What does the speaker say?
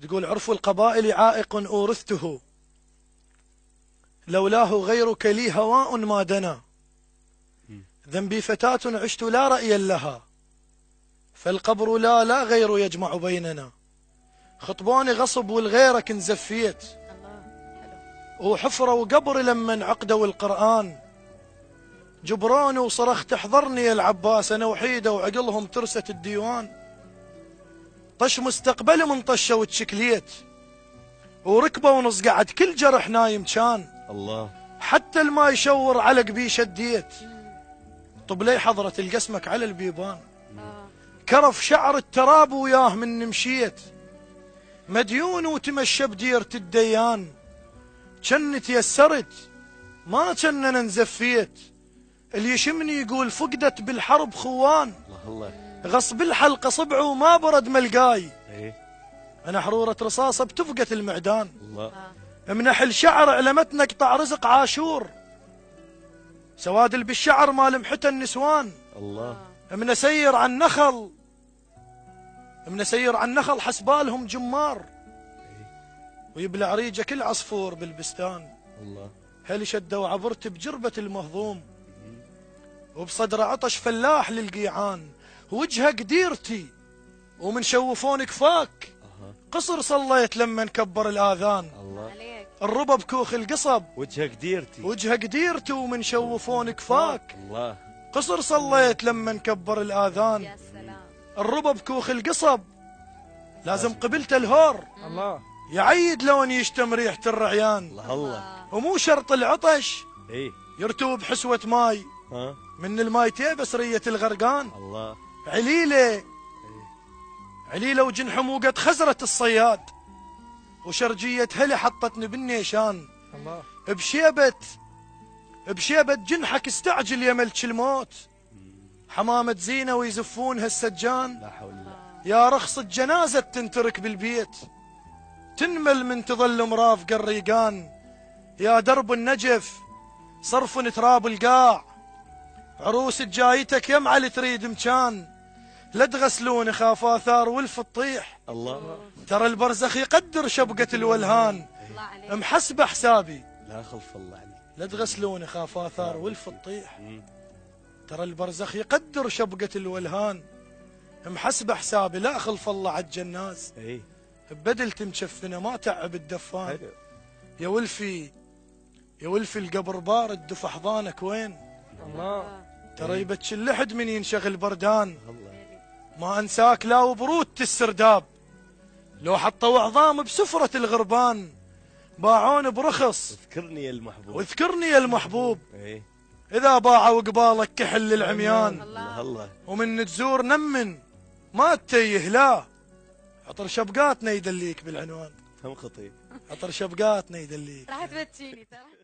تقول عرف القبائل عائق أورثته، لولاه غيرك لي هواء ما دنا، ذنبي فتاة عشت لا رأيا لها، فالقبر لا غير يجمع بيننا، خطبوني غصب والغيرك انزفيت، وحفرة وقبر لما عقدوا القرآن، جبروني وصرخت احضرني يا العباس، أنا وحيدة وعقلهم ترست الديوان، طش مستقبل من طشة وتشكليت، وركبة ونص قعد كل جرح نايم كان، الله حتى الماء يشور على قبي شديت، طب لي حضرة القسمك على البيبان، كرف شعر التراب وياه من مشيت، مديون وتمشى بديرة الديان، جن تيسرت ما جن انا نزفيت، اللي يشمني يقول فقدت بالحرب خوان، الله غصب الحلقة صبعه وما برد ملقاي، ايه انا حرورة رصاصة بتفقت المعدان، الله منحل شعر علمتنا قطع رزق عاشور، سوادل بالشعر ما لمحته النسوان، الله منسير عن نخل، منسير عن نخل حسبالهم جمار، ويبلع ريجه كل عصفور بالبستان، الله هل شدوا عبرت بجربة المهضوم، وبصدر عطش فلاح للقيعان، وجهه قديرتي ومن شوفون كفاك، قصر صليت لما نكبر الآذان، الله الربا بكوخ القصب، وجهه قديرتي وجهه قديرتي ومن شوفون كفاك، الله قصر صليت لما نكبر الآذان، يا سلام. الربا بكوخ القصب لازم قبلت الهور، الله يعيد لون يشتم ريحة الرعيان، الله الله ومو شرط العطش ايه يرتوب حسوة ماي، ها من الماي تيبس رية الغرقان، الله عليلة عليلة وجن حموقة خزرة الصياد، وشرجية هلي حطتني بالنيشان، الله بشيبة جنحك استعجل يا ملك الموت، حمامة زينة ويزفونها السجان، لا حول الله يا رخص الجنازة تنترك بالبيت، تنمل من تظل مرافق الريقان، يا درب النجف صرف تراب القاع، عروس جايتك يم علي تريد مكان، لا تغسلون خاف آثار ولف تطيح، الله ترى البرزخ يقدر شبقة الولهان، الله عليك. محسب حسابي لا خلف الله عليك لا تغسلون خاف آثار ولف تطيح، ترى البرزخ يقدر شبقة الولهان، محسب حسابي لا خلف الله عالجناز، ايه بدلت مشفنه ما تعب الدفان، حلو يا ولفي يا ولفي القبر بارد دف احضانك وين، الله ترى يبتش اللحد من ينشغل بردان، الله ما انساك لا وبرود السرداب، لو حطوا عظام بسفرة الغربان، باعون برخص اذكرني يا المحبوب واذكرني يا المحبوب، ايه اذا باعوا قبالك كحل للعميان، الله الله ومن تزور نمن ما تتيه لا، عطر شبقاتنا يدليك بالعنوان، فهم خطيب عطر شبقاتنا يدليك. راح تبتشيني ترى.